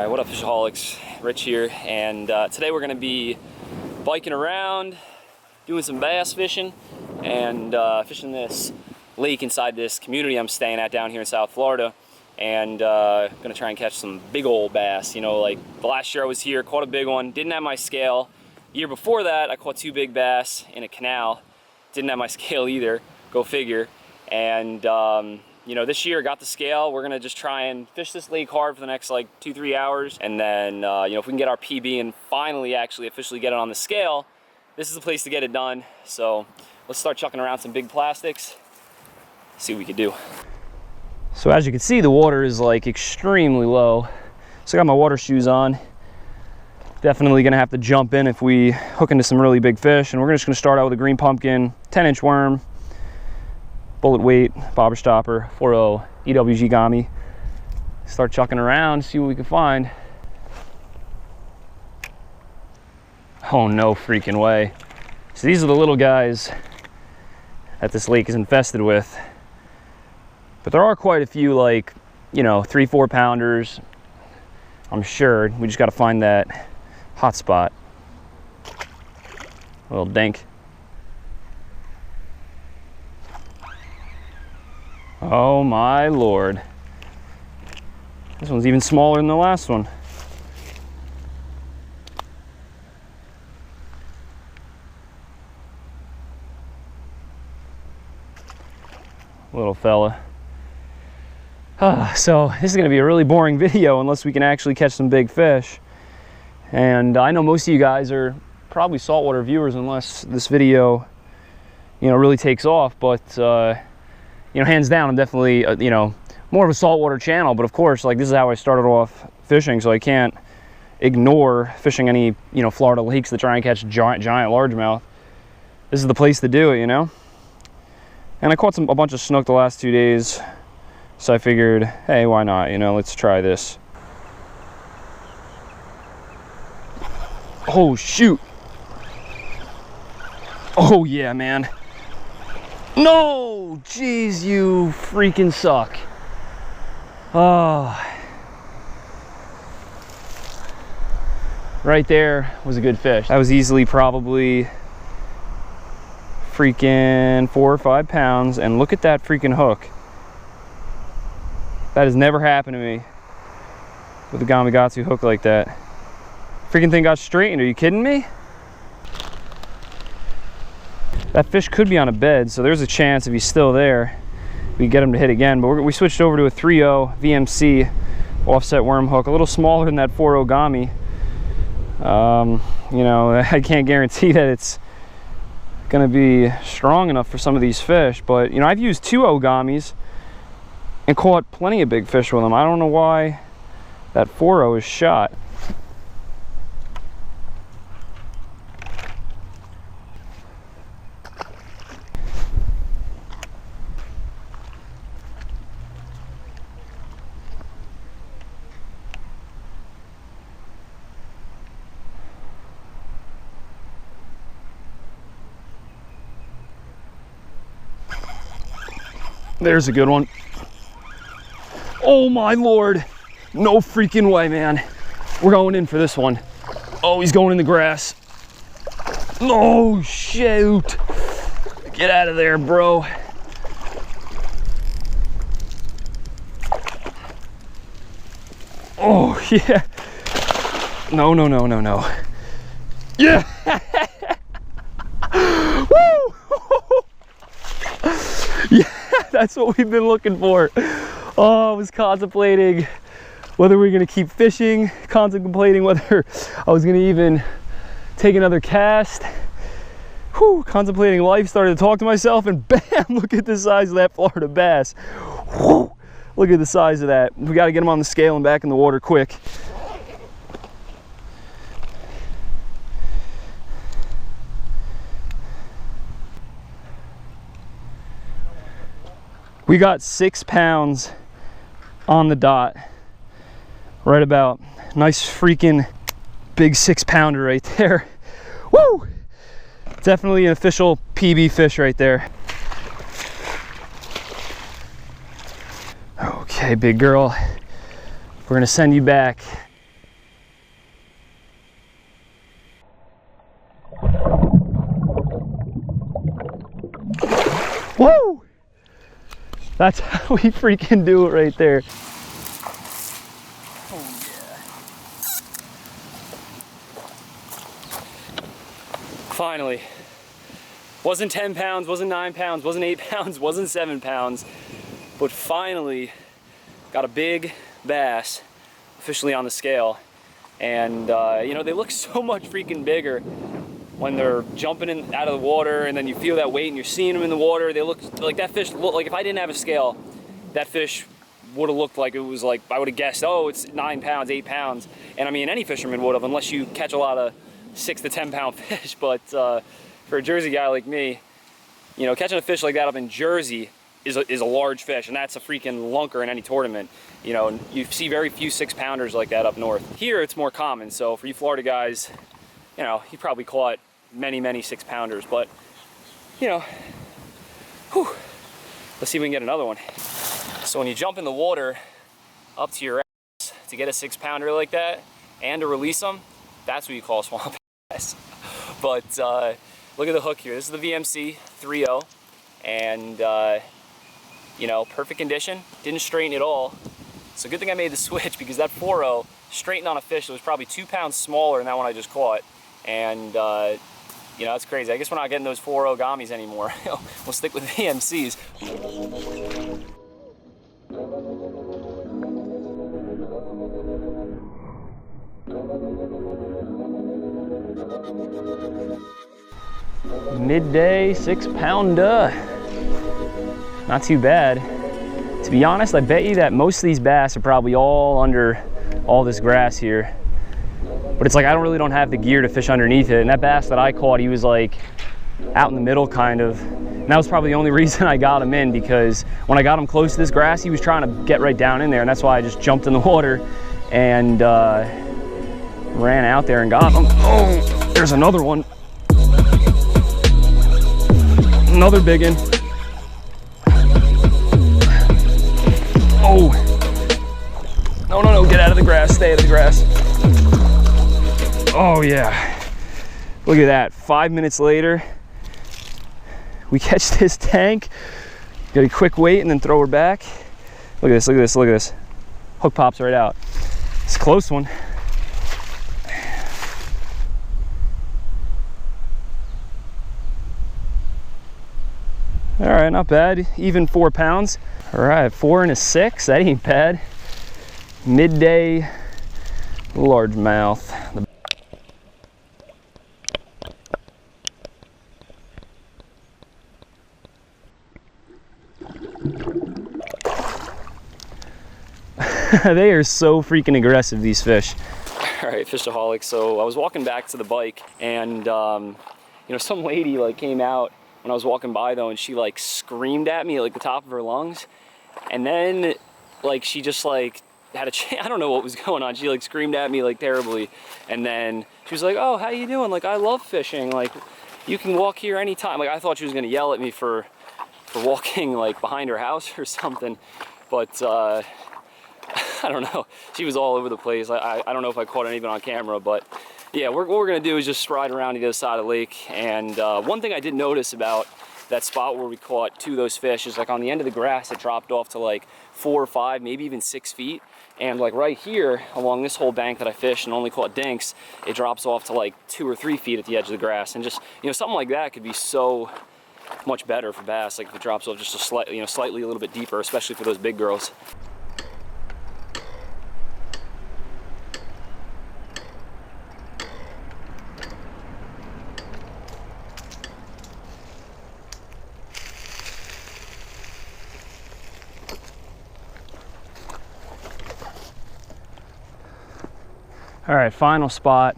Alright, what up Fishaholics? Rich here, and today we're going to be biking around, doing some bass fishing, and fishing this lake inside this community I'm staying at down here in South Florida, and going to try and catch some big old bass. You know, like the last year I was here, caught a big one, didn't have my scale. The year before that I caught 2 big bass in a canal, didn't have my scale either, go figure. And you know, this year I got the scale. We're gonna just try and fish this lake hard for the next like 2-3 hours, and then you know, if we can get our PB and finally actually officially get it on the scale, this is the place to get it done. So let's start chucking around some big plastics, see what we can do. So as you can see, the water is like extremely low. So I got my water shoes on. Definitely gonna have to jump in if we hook into some really big fish, and we're just gonna start out with a green pumpkin, 10-inch worm, bullet weight, bobber stopper, 4.0 EWG Gami. Start chucking around, see what we can find. Oh, no freaking way. So these are the little guys that this lake is infested with. But there are quite a few, like, you know, 3-4 pounders. I'm sure. We just got to find that hot spot. A little dink. Oh my Lord. This one's even smaller than the last one. Little fella. So this is going to be a really boring video unless we can actually catch some big fish. And I know most of you guys are probably saltwater viewers unless this video, you know, really takes off, but you know, hands down, I'm definitely, you know, more of a saltwater channel. But of course, like, this is how I started off fishing, so I can't ignore fishing any, you know, Florida lakes that try and catch giant largemouth. This is the place to do it, you know. And I caught a bunch of snook the last 2 days, so I figured, hey, why not? You know, let's try this. Oh shoot! Oh yeah, man. No! Jeez, you freaking suck. Oh. Right there was a good fish. That was easily probably freaking 4 or 5 pounds, and look at that freaking hook. That has never happened to me with a Gamakatsu hook like that. Freaking thing got straightened, are you kidding me? That fish could be on a bed, so there's a chance if he's still there, we get him to hit again. But we switched over to a 3.0 VMC offset worm hook, a little smaller than that 4.0 Gami. You know, I can't guarantee that it's gonna be strong enough for some of these fish, but you know, I've used 2.0 Gamis and caught plenty of big fish with them. I don't know why that 4.0 is shot. There's a good one. Oh my Lord. No freaking way, man. We're going in for this one. Oh, he's going in the grass. Oh, shoot. Get out of there, bro. Oh, yeah. No, no, no, no, no. Yeah. Woo. Yeah. That's what we've been looking for. Oh, I was contemplating whether we were gonna keep fishing, contemplating whether I was gonna even take another cast. Whew, contemplating life, started to talk to myself, and bam, look at the size of that Florida bass. Whew, look at the size of that. We gotta get him on the scale and back in the water quick. We got 6 pounds on the dot, right about. Nice freaking big 6-pounder right there. Woo! Definitely an official PB fish right there. Okay, big girl, we're gonna send you back That's how we freaking do it right there. Oh yeah. Finally. Wasn't 10 pounds, wasn't 9 pounds, wasn't 8 pounds, wasn't 7 pounds, but finally got a big bass officially on the scale. And you know, they look so much freaking bigger when they're jumping in out of the water, and then you feel that weight and you're seeing them in the water. They look like that fish look like if I didn't have a scale, that fish would have looked like it was like, I would have guessed, oh, it's 9 pounds, 8 pounds. And I mean, any fisherman would have, unless you catch a lot of 6 to 10 pound fish. But for a Jersey guy like me, you know, catching a fish like that up in Jersey is a large fish, and that's a freaking lunker in any tournament. You know, you see very few 6 pounders like that up north. Here it's more common, so for you Florida guys, you know, you probably caught many 6 pounders, but you know, whew, let's see if we can get another one. So when you jump in the water up to your ass to get a 6 pounder like that and to release them, that's what you call a swamp bass. But look at the hook here. This is the VMC 3.0, and you know, perfect condition, didn't straighten at all. So good thing I made the switch, because that 4.0 straightened on a fish that was probably 2 pounds smaller than that one I just caught. And you know, it's crazy. I guess we're not getting those 4.0 gummies anymore. We'll stick with VMCs. Midday 6 pounder. Not too bad. To be honest, I bet you that most of these bass are probably all under all this grass here. But it's like I really don't have the gear to fish underneath it. And that bass that I caught, he was like out in the middle kind of. And that was probably the only reason I got him in, because when I got him close to this grass, he was trying to get right down in there. And that's why I just jumped in the water and ran out there and got him. Oh, there's another one. Another big one. Oh. No, get out of the grass, stay out of the grass. Oh yeah. Look at that, 5 minutes later, we catch this tank, get a quick weight and then throw her back. Look at this, look at this, look at this. Hook pops right out. It's a close one. All right, not bad, even 4 pounds. All right, 4 and a 6, that ain't bad. Midday largemouth. They are so freaking aggressive, these fish. All right, FishAholic. So I was walking back to the bike, and you know, some lady like came out when I was walking by though, and she like screamed at me at like the top of her lungs, and then like she just like had I don't know what was going on. She like screamed at me like terribly, and then she was like, "Oh, how you doing? Like, I love fishing. Like, you can walk here anytime." Like, I thought she was gonna yell at me for walking like behind her house or something, but I don't know. She was all over the place. I don't know if I caught anything on camera, but yeah, what we're gonna do is just ride around to the other side of the lake. And one thing I did notice about that spot where we caught 2 of those fish is like on the end of the grass, it dropped off to like 4 or 5, maybe even 6 feet. And like right here along this whole bank that I fished and only caught dinks, it drops off to like 2 or 3 feet at the edge of the grass. And just, you know, something like that could be so much better for bass, like if it drops off just a slightly a little bit deeper, especially for those big girls. All right, final spot,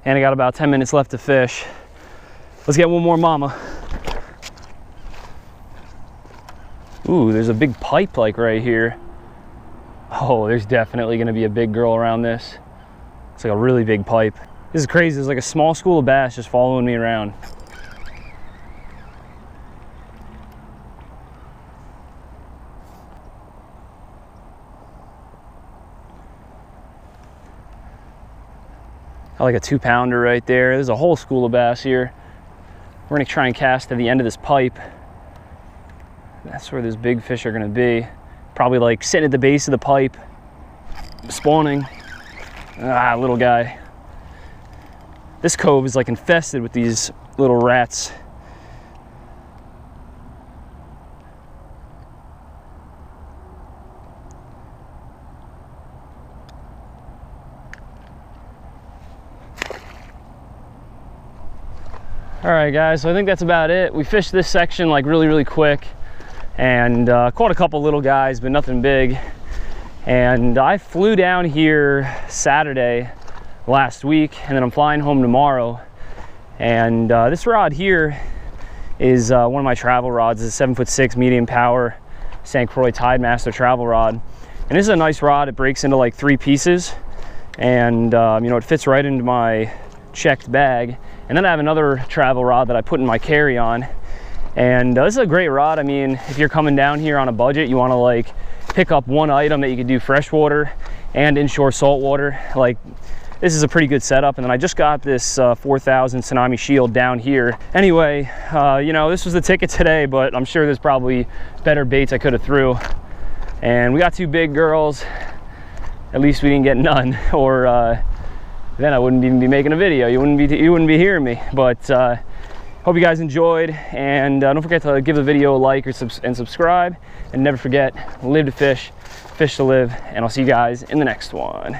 and I got about 10 minutes left to fish. Let's get one more mama. Ooh, there's a big pipe like right here. Oh, there's definitely gonna be a big girl around this. It's like a really big pipe. This is crazy, there's like a small school of bass just following me around. Got like a 2 pounder right there. There's a whole school of bass here. We're gonna try and cast to the end of this pipe. That's where those big fish are gonna be. Probably like sitting at the base of the pipe, spawning. Ah, little guy. This cove is like infested with these little rats. All right, guys, so I think that's about it. We fished this section like really quick and caught a couple little guys, but nothing big. And I flew down here Saturday last week, and then I'm flying home tomorrow. And this rod here is one of my travel rods. It's a 7'6" medium power St. Croix Tidemaster travel rod. And this is a nice rod. It breaks into like 3 pieces, and you know, it fits right into my checked bag. And then I have another travel rod that I put in my carry-on. And this is a great rod. I mean, if you're coming down here on a budget, you want to like pick up one item that you could do freshwater and inshore saltwater. Like, this is a pretty good setup. And then I just got this 4000 Tsunami Shield down here. Anyway, you know, this was the ticket today, but I'm sure there's probably better baits I could have threw. And we got 2 big girls. At least we didn't get none, or then I wouldn't even be making a video. You wouldn't be hearing me. But hope you guys enjoyed, and don't forget to give the video a like and subscribe, and never forget, live to fish, fish to live, and I'll see you guys in the next one.